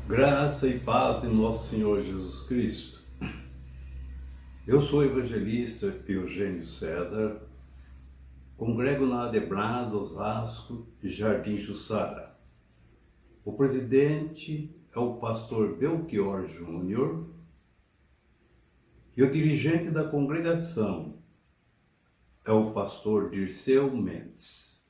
Graça e paz em nosso Senhor Jesus Cristo. Eu sou o evangelista Eugênio César, congrego na Adebras, Osasco e Jardim Jussara. O presidente é o pastor Belchior Júnior e o dirigente da congregação é o pastor Dirceu Mendes.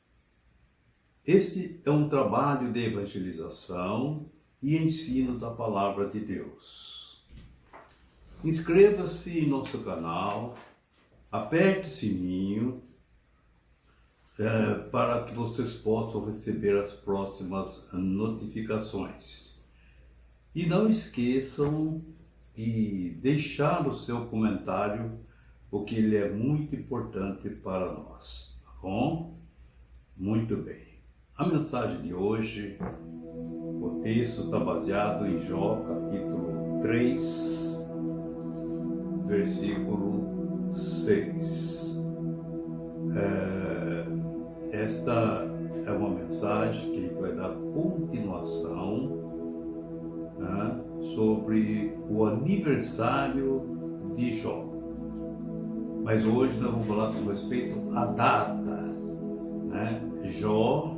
Este é um trabalho de evangelização e ensino da Palavra de Deus. Inscreva-se em nosso canal, aperte o sininho para que vocês possam receber as próximas notificações. E não esqueçam de deixar o seu comentário, porque ele é muito importante para nós, tá bom? Muito bem. A mensagem de hoje, o texto está baseado em Jó, capítulo 3, versículo 6. Esta é uma mensagem que a gente vai dar continuação, né, sobre o aniversário de Jó. Mas hoje nós vamos falar com respeito à data, né? Jó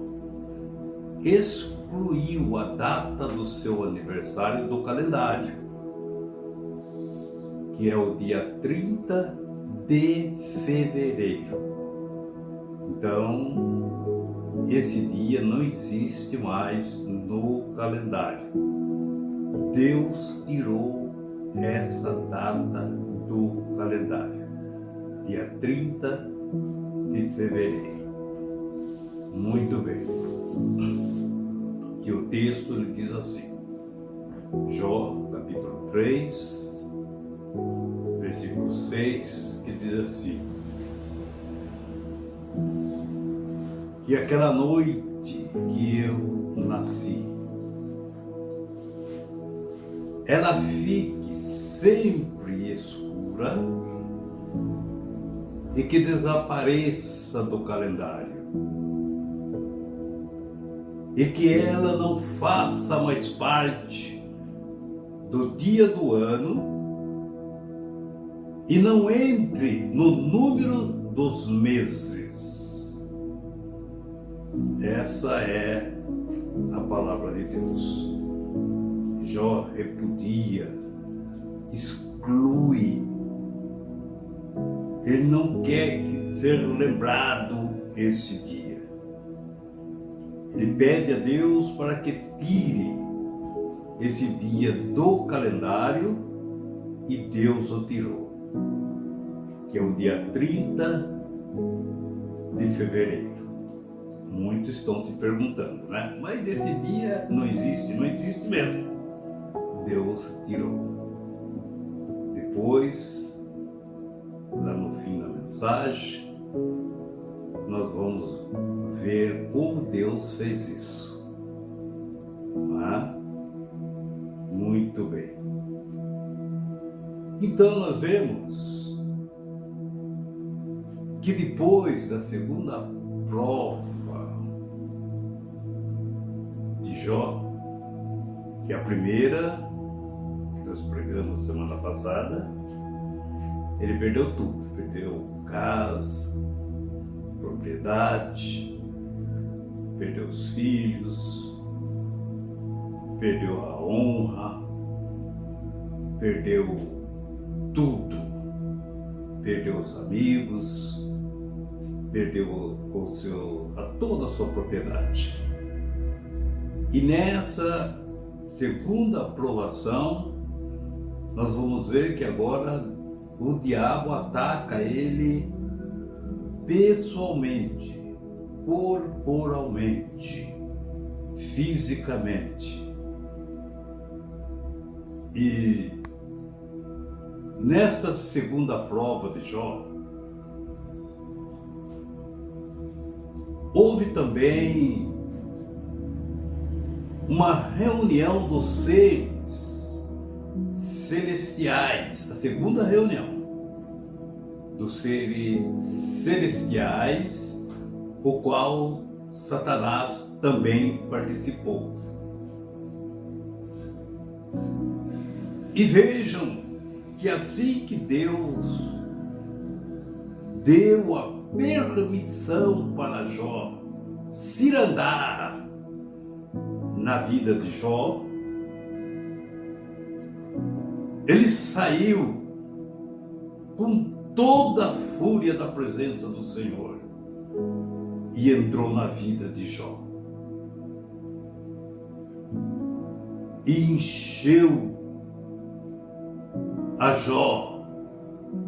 excluiu a data do seu aniversário do calendário, que é o dia 30 de fevereiro. Então, esse dia não existe mais no calendário. Deus tirou essa data do calendário, dia 30 de fevereiro. Muito bem. Que o texto ele diz assim, Jó, capítulo 3, versículo 6, que diz assim: que aquela noite que eu nasci, ela fique sempre escura e que desapareça do calendário, e que ela não faça mais parte do dia do ano e não entre no número dos meses. Essa é a palavra de Deus. Jó repudia, exclui. Ele não quer ser lembrado esse dia. Ele pede a Deus para que tire esse dia do calendário e Deus o tirou, que é o dia 30 de fevereiro. Muitos estão se perguntando, né? Mas esse dia não existe mesmo. Deus tirou. Depois, lá no fim da mensagem, nós vamos ver como Deus fez isso. Muito bem. Então nós vemos que depois da segunda prova de Jó, que é a primeira que nós pregamos semana passada, ele perdeu tudo, perdeu casa, propriedade, perdeu os filhos, perdeu a honra, perdeu tudo, perdeu os amigos, perdeu toda a sua propriedade. E nessa segunda provação, nós vamos ver que agora o diabo ataca ele pessoalmente, corporalmente, fisicamente. E nesta segunda prova de Jó, houve também uma reunião dos seres celestiais, a segunda reunião dos seres celestiais, o qual Satanás também participou. E vejam que assim que Deus deu a permissão para Jó cirandar na vida de Jó, ele saiu com toda a fúria da presença do Senhor e entrou na vida de Jó. E encheu a Jó,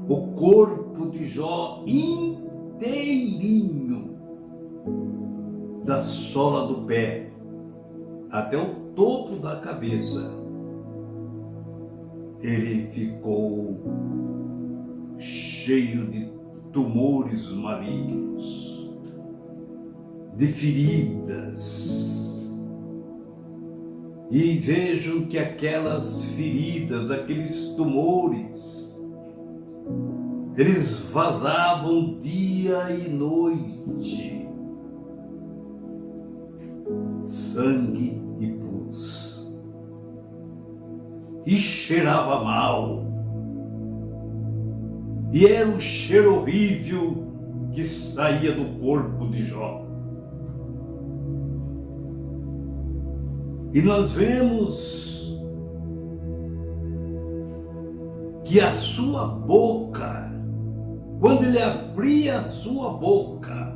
o corpo de Jó inteirinho, da sola do pé até o topo da cabeça. Ele ficou cheio de tumores malignos, de feridas. E vejam que aquelas feridas, aqueles tumores, eles vazavam dia e noite, sangue e pus. E cheirava mal. E era um cheiro horrível que saía do corpo de Jó. E nós vemos que a sua boca, quando ele abria a sua boca,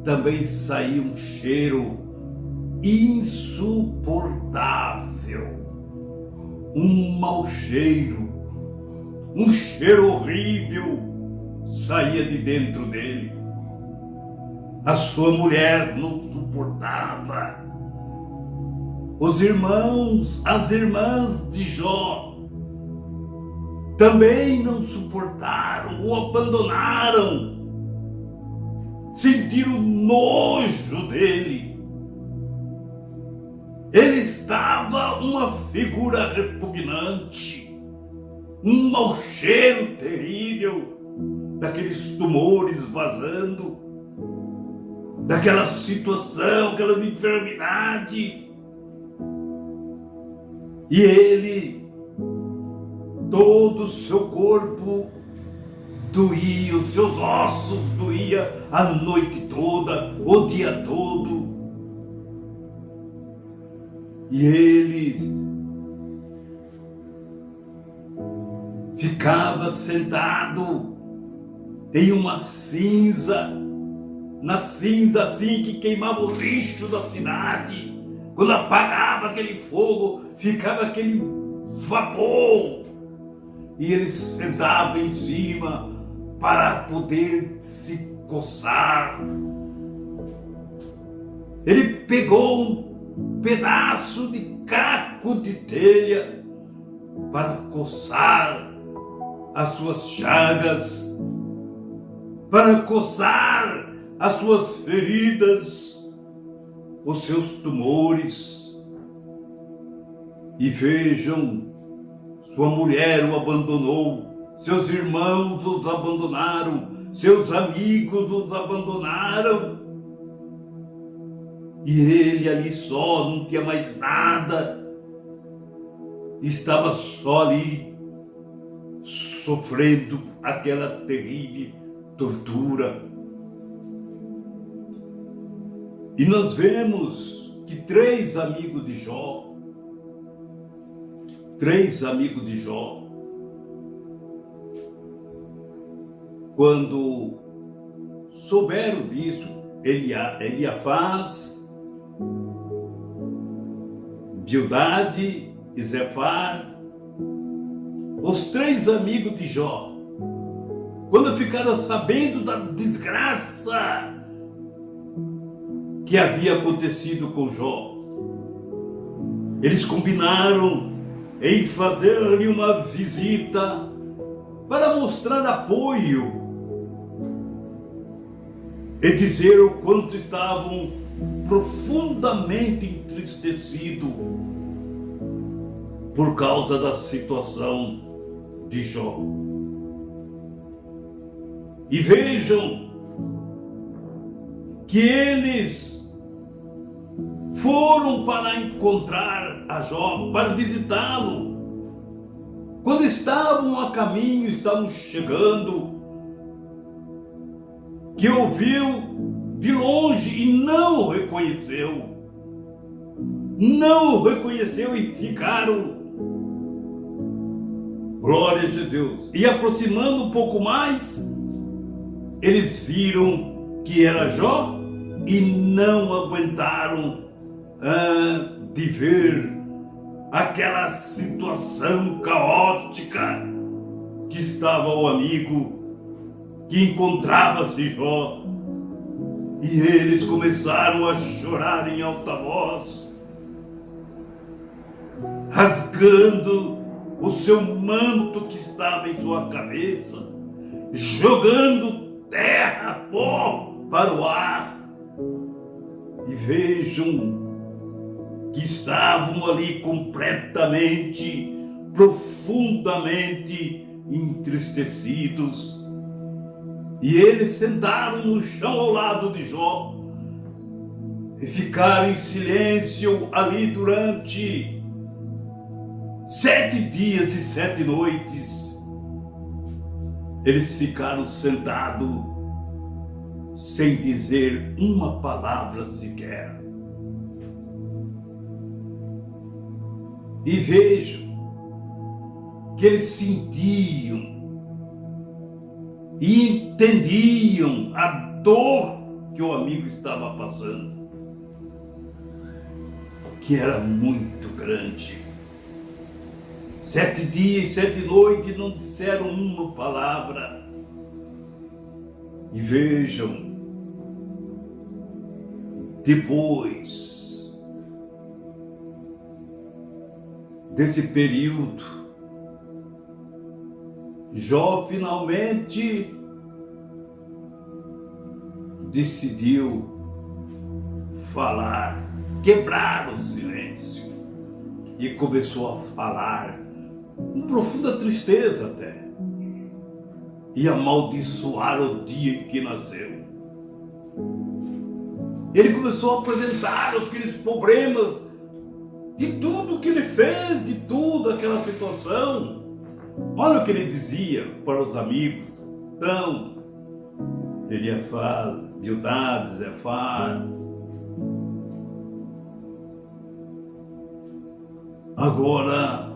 também saía um cheiro insuportável. Um mau cheiro, um cheiro horrível saía de dentro dele. A sua mulher não suportava. Os irmãos, as irmãs de Jó também não suportaram, o abandonaram, sentiram nojo dele. Ele estava uma figura repugnante, um mau cheiro terrível, daqueles tumores vazando, daquela situação, aquela enfermidade. E ele, todo o seu corpo doía, os seus ossos doía a noite toda, o dia todo. E ele ficava sentado em uma cinza, na cinza assim que queimava o lixo da cidade. Quando apagava aquele fogo, ficava aquele vapor. E ele sentava em cima para poder se coçar. Ele pegou um pedaço de caco de telha para coçar as suas chagas, para coçar as suas feridas, os seus tumores. E vejam, sua mulher o abandonou, seus irmãos os abandonaram, seus amigos os abandonaram. E ele ali só, não tinha mais nada, estava só ali, sofrendo aquela terrível tortura. E nós vemos que três amigos de Jó, quando souberam disso, Eliafaz, Bildade e Zefar, os três amigos de Jó, quando ficaram sabendo da desgraça que havia acontecido com Jó, eles combinaram em fazer-lhe uma visita para mostrar apoio e dizer o quanto estavam profundamente entristecidos por causa da situação de Jó. E vejam que eles foram para encontrar a Jó, para visitá-lo. Quando estavam a caminho, estavam chegando, que ouviu de longe e não o reconheceu. Não o reconheceu e ficaram. Glória a Deus. E aproximando um pouco mais, eles viram que era Jó e não aguentaram de ver aquela situação caótica que estava o amigo, que encontrava-se Jó. E eles começaram a chorar em alta voz, rasgando o seu manto que estava em sua cabeça, jogando terra, pó para o ar. E vejam que estavam ali completamente, profundamente entristecidos. E eles sentaram no chão ao lado de Jó e ficaram em silêncio ali durante 7 dias e 7 noites. Eles ficaram sentados sem dizer uma palavra sequer. E vejam que eles sentiam e entendiam a dor que o amigo estava passando, que era muito grande. 7 dias e 7 noites não disseram uma palavra. E vejam, depois desse período, Jó finalmente decidiu falar, quebrar o silêncio, e começou a falar com profunda tristeza até, e amaldiçoar o dia em que nasceu. Ele começou a apresentar aqueles problemas de tudo que ele fez, de toda aquela situação. Olha o que ele dizia para os amigos. Então, Eliafaz, Bildad, Zefar. Agora,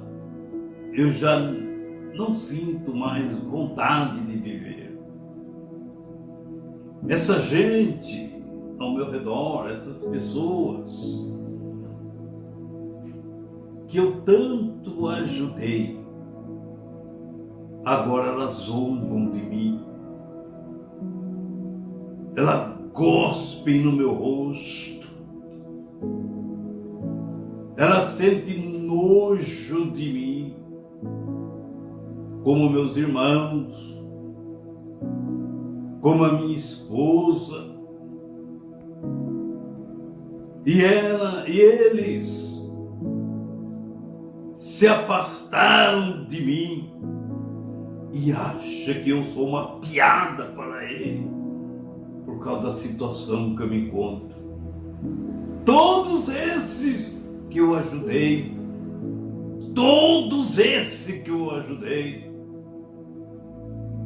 eu já não sinto mais vontade de viver. Essa gente ao meu redor, essas pessoas que eu tanto ajudei, agora elas zombam de mim. Elas gospem no meu rosto. Elas sentem nojo de mim, como meus irmãos, como a minha esposa. E eles se afastaram de mim e acham que eu sou uma piada para ele por causa da situação que eu me encontro. Todos esses que eu ajudei,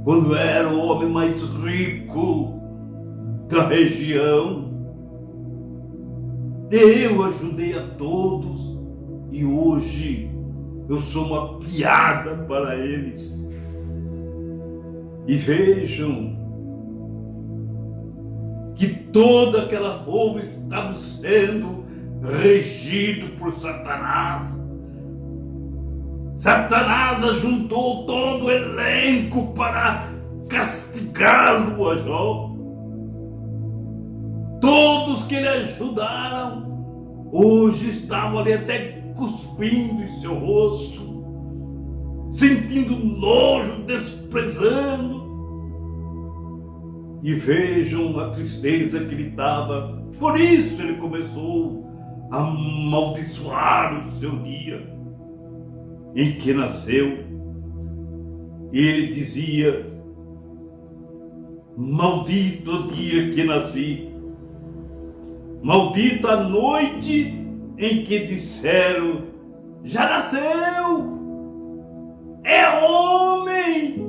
quando era o homem mais rico da região, eu ajudei a todos e hoje eu sou uma piada para eles. E vejam que toda aquela povo estava sendo regido por Satanás. Satanás juntou todo o elenco para castigá-lo a Jó. Todos que ele ajudaram hoje estavam ali até cuspindo em seu rosto, sentindo nojo, desprezando. E vejam a tristeza que ele estava. Por isso ele começou a amaldiçoar o seu dia em que nasceu. E ele dizia: maldito o dia que nasci. Maldita a noite em que disseram: já nasceu, é homem.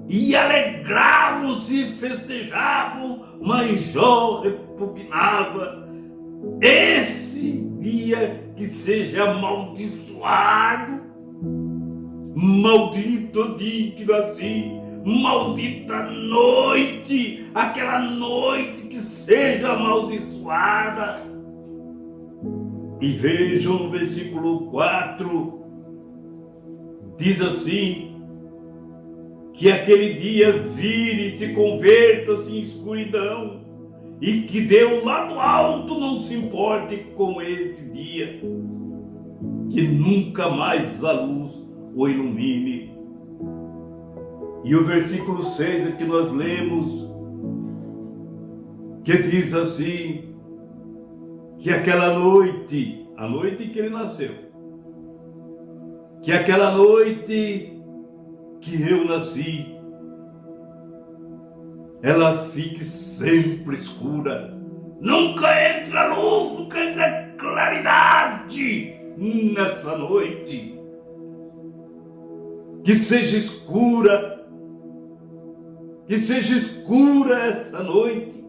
E alegravam-se e festejavam, mas Jó repugnava: esse dia que seja amaldiçoado, maldito o dia que nasci, maldita a noite, aquela noite que seja amaldiçoada. E vejam no versículo 4, diz assim: que aquele dia vire e se converta-se em escuridão, e que Deus lá do alto não se importe com esse dia, que nunca mais a luz o ilumine. E o versículo 6 que nós lemos, que diz assim, que aquela noite, a noite que ele nasceu, que aquela noite que eu nasci, ela fique sempre escura, nunca entra luz, nunca entra claridade nessa noite, que seja escura essa noite,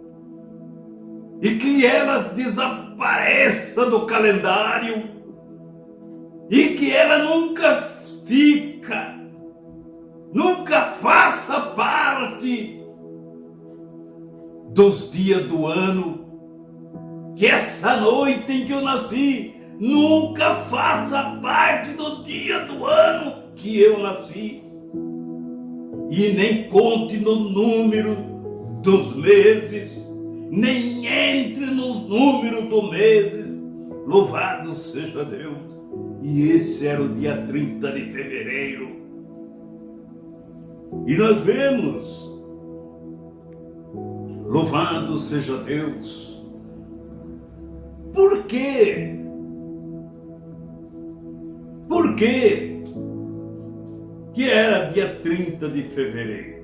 e que ela desapareça do calendário, e que ela nunca faça parte dos dias do ano, que essa noite em que eu nasci nunca faça parte do dia do ano que eu nasci, e nem conte no número dos meses, nem entre nos números dos meses. Louvado seja Deus. E esse era o dia 30 de fevereiro. E nós vemos, louvado seja Deus. Por quê? Por quê que era dia 30 de fevereiro?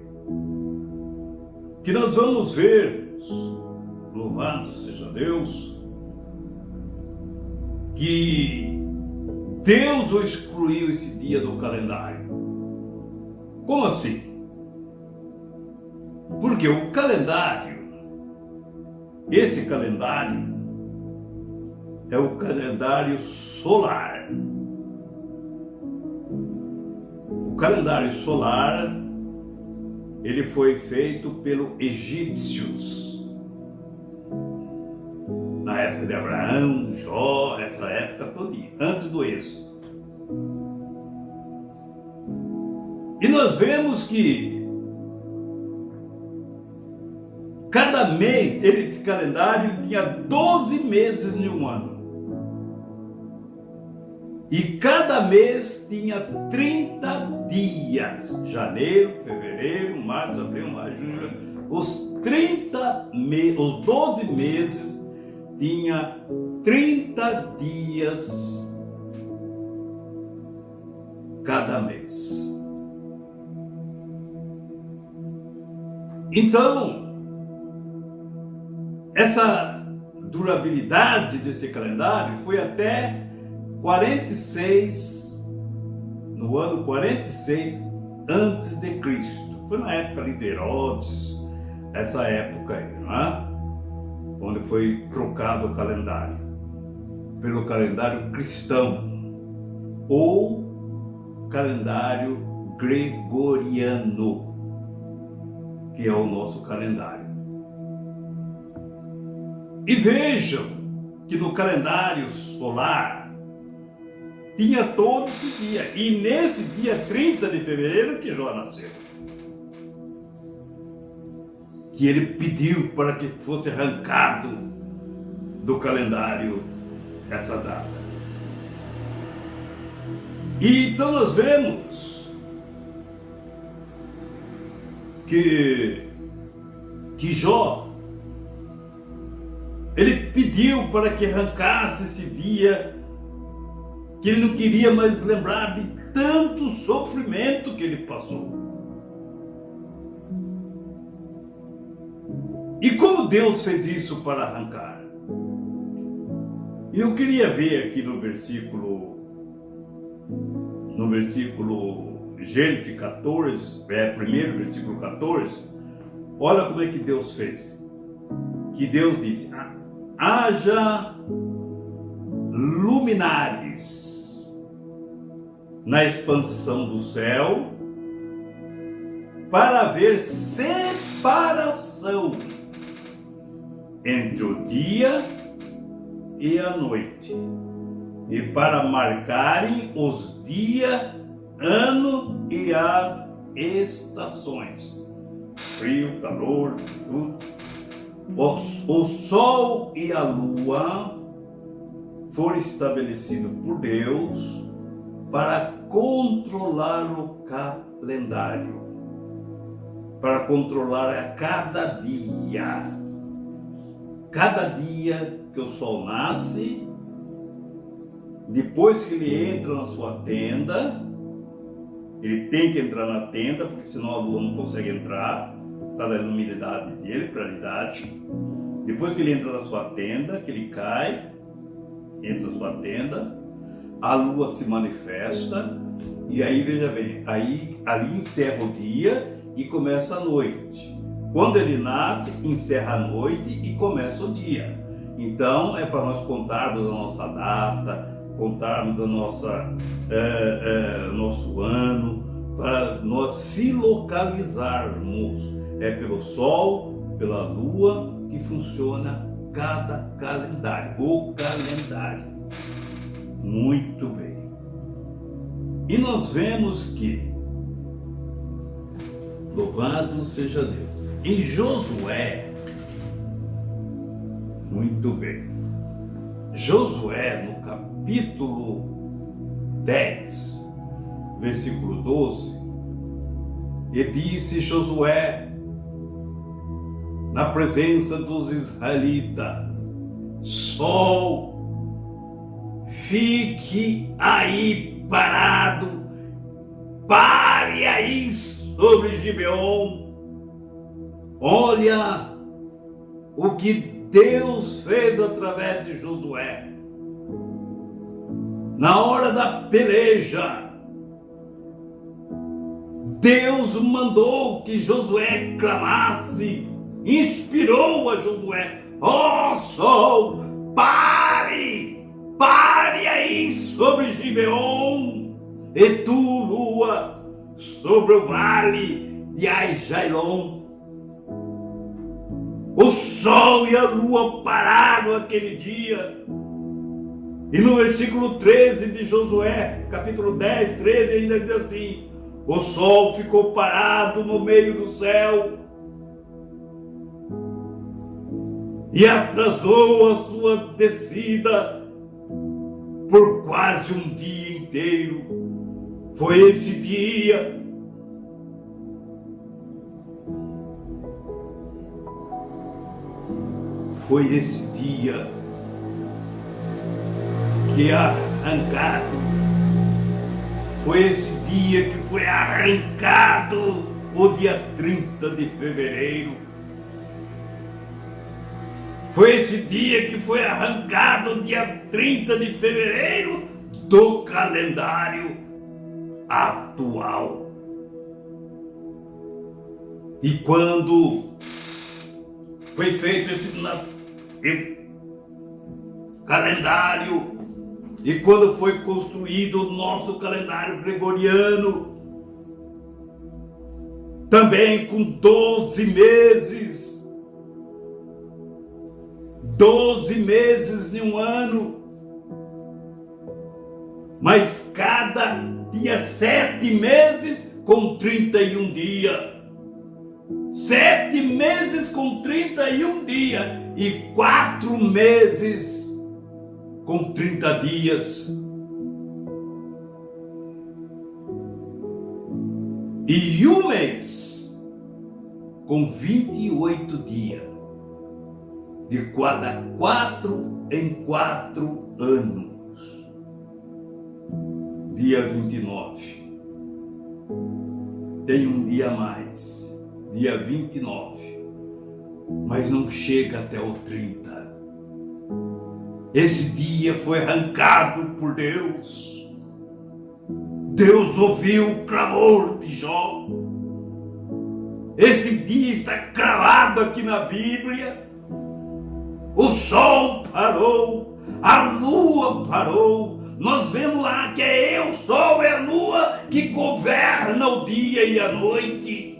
Que nós vamos ver, louvado seja Deus, que Deus o excluiu esse dia do calendário. Como assim? Porque o calendário, esse calendário, é o calendário solar. O calendário solar, ele foi feito pelos egípcios. Na época de Abraão, Jó, essa época todinha, antes do êxodo. E nós vemos que cada mês, esse calendário tinha 12 meses em um ano. E cada mês tinha 30 dias. Janeiro, fevereiro, março, abril, maio, junho. Os 12 meses tinha 30 dias cada mês. Então, essa durabilidade desse calendário foi até 46, no ano 46 antes de Cristo. Foi na época de Herodes, essa época aí, não é? Onde foi trocado o calendário pelo calendário cristão ou calendário gregoriano, que é o nosso calendário. E vejam que no calendário solar tinha todo esse dia, e nesse dia 30 de fevereiro que Jó nasceu, que ele pediu para que fosse arrancado do calendário essa data. E então nós vemos que Jó, ele pediu para que arrancasse esse dia, que ele não queria mais lembrar de tanto sofrimento que ele passou. E como Deus fez isso para arrancar? Eu queria ver aqui no versículo Gênesis 14, primeiro versículo 14, olha como é que Deus fez. Que Deus disse: haja luminares na expansão do céu para haver separação entre o dia e a noite, e para marcarem os dias, ano e as estações, frio, calor, tudo. O sol e a lua foram estabelecidos por Deus para controlar o calendário, para controlar a cada dia. Cada dia que o sol nasce, depois que ele entra na sua tenda, ele tem que entrar na tenda, porque senão a lua não consegue entrar, por causa da luminidade dele, claridade. Depois que ele entra na sua tenda, que ele cai, entra na sua tenda, a lua se manifesta, e aí, veja bem, aí ali encerra o dia e começa a noite. Quando ele nasce, encerra a noite e começa o dia. Então, é para nós contarmos a nossa data, contarmos a nosso ano, para nós se localizarmos. É pelo sol, pela lua que funciona cada calendário, o calendário. Muito bem. E nós vemos que, louvado seja Deus, em Josué, muito bem, Josué no capítulo 10, versículo 12, e disse Josué na presença dos israelitas: sol, fique aí parado, pare aí sobre Gibeon. Olha o que Deus fez através de Josué. Na hora da peleja, Deus mandou que Josué clamasse, inspirou a Josué: ó sol, pare aí sobre Gibeon, e tu, lua, sobre o vale de Aijalon. O sol e a lua pararam aquele dia. E no versículo 13 de Josué, capítulo 10, 13, ainda diz assim: o sol ficou parado no meio do céu e atrasou a sua descida por quase um dia inteiro. Foi esse dia que arrancado, foi esse dia que foi arrancado o dia 30 de fevereiro. Foi esse dia que foi arrancado o dia 30 de fevereiro do calendário atual. E quando foi feito esse calendário, e quando foi construído o nosso calendário gregoriano, também com 12 meses, 12 meses em um ano, mas cada dia 7 meses com 31 dias. 7 meses com 31 dias e 4 meses com 30 dias. E um mês com 28 dias, de cada 4 em 4 anos. Dia 29. Tem um dia a mais. Dia 29. mas não chega até o 30. Esse dia foi arrancado por Deus. Deus ouviu o clamor de Jó. Esse dia está cravado aqui na Bíblia. O sol parou, a lua parou. Nós vemos lá que é o sol e a lua que governa o dia e a noite.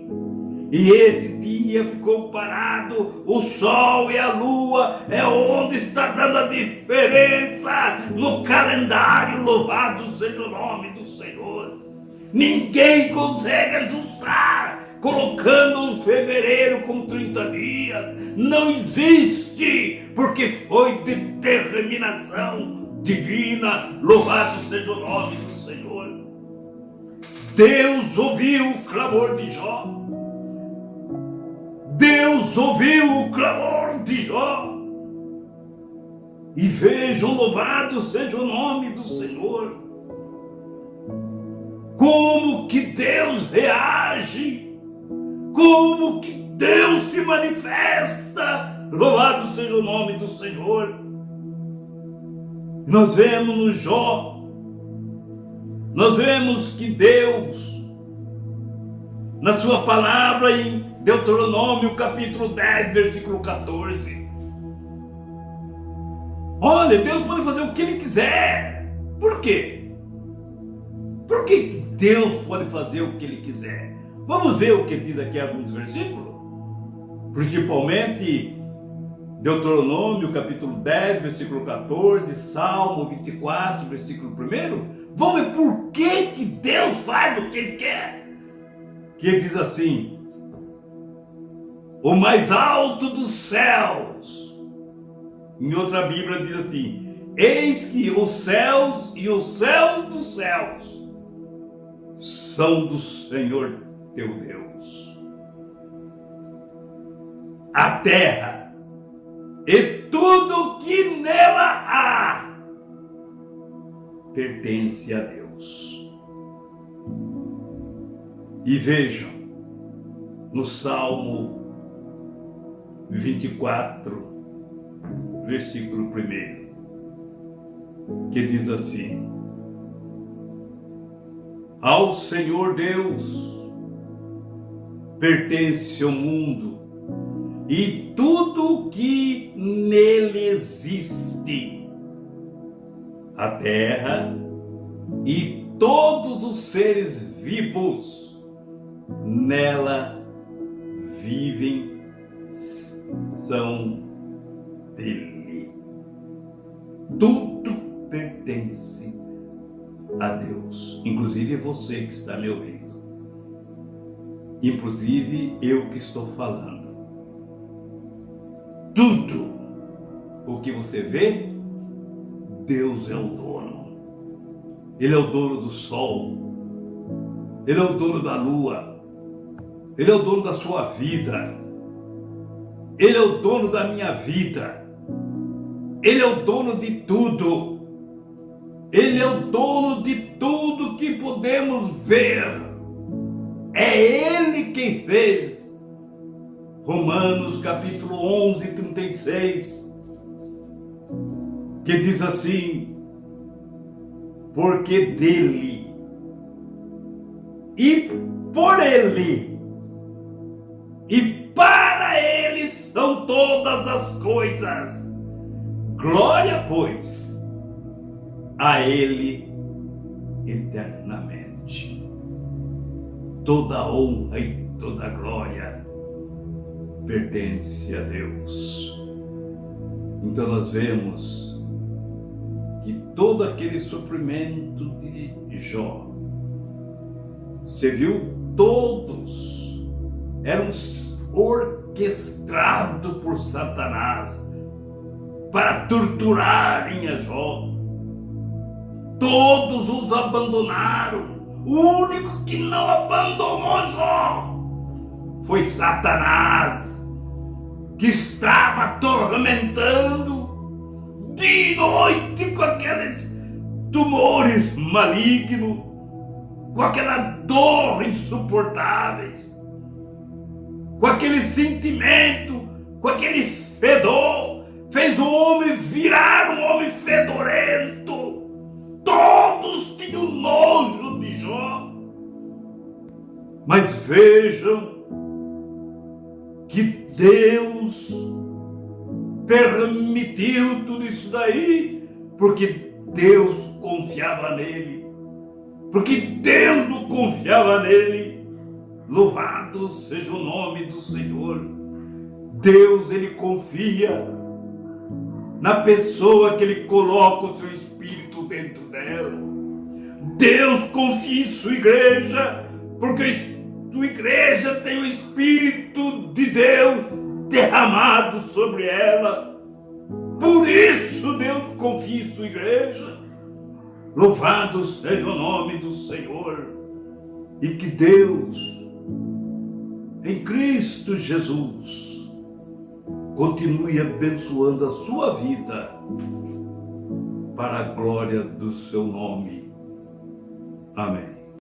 E esse dia ficou parado, o sol e a lua é onde está dando a diferença no calendário. Louvado seja o nome do Senhor. Ninguém consegue ajustar colocando o fevereiro com 30 dias. Não existe, porque foi determinação divina. Louvado seja o nome do Senhor. Deus ouviu o clamor de Jó. Deus ouviu o clamor de Jó. E vejam, louvado seja o nome do Senhor. Como que Deus reage, como que Deus se manifesta. Louvado seja o nome do Senhor. Nós vemos no Jó, nós vemos que Deus, na sua palavra em Deuteronômio capítulo 10, versículo 14, olha, Deus pode fazer o que Ele quiser. Por quê? Por que Deus pode fazer o que Ele quiser? Vamos ver o que diz aqui alguns versículos. Principalmente Deuteronômio capítulo 10, versículo 14, Salmo 24, versículo 1. Vamos ver por que Deus faz o que Ele quer. Que Ele diz assim: o mais alto dos céus. Em outra Bíblia diz assim: eis que os céus e os céus dos céus são do Senhor teu Deus. A terra e tudo que nela há pertence a Deus. E vejam, no Salmo 24, versículo 1, que diz assim: ao Senhor Deus pertence o mundo e tudo que nele existe, a terra e todos os seres vivos nela vivem, são dele. Tudo pertence a Deus, inclusive você que está me ouvindo, inclusive eu que estou falando. Tudo o que você vê, Deus é o dono. Ele é o dono do sol, Ele é o dono da lua, Ele é o dono da sua vida, Ele é o dono da minha vida, Ele é o dono de tudo. Ele é o dono de tudo que podemos ver. É Ele quem fez. Romanos capítulo 11, 36, que diz assim: porque dele e por Ele e para Ele são todas as coisas. Glória, pois, a Ele eternamente. Toda honra e toda glória pertence a Deus. Então nós vemos que todo aquele sofrimento de Jó, você viu, todos eram orquestrados por Satanás para torturarem a Jó. Todos os abandonaram. O único que não abandonou Jó foi Satanás, que estava atormentando dia e noite com aqueles tumores malignos, com aquela dor insuportáveis, com aquele sentimento, com aquele fedor, fez o homem virar um homem fedorento. Todos tinham nojo de Jó. Mas vejam que Deus permitiu tudo isso daí, porque Deus confiava nele. Porque Deus o confiava nele. Louvado seja o nome do Senhor. Deus, ele confia na pessoa que ele coloca o seu espírito dentro dela. Deus confia em sua igreja, porque sua igreja tem o Espírito de Deus derramado sobre ela. Por isso Deus confia em sua igreja. Louvado seja o nome do Senhor. E que Deus, em Cristo Jesus, continue abençoando a sua vida para a glória do seu nome. Amém.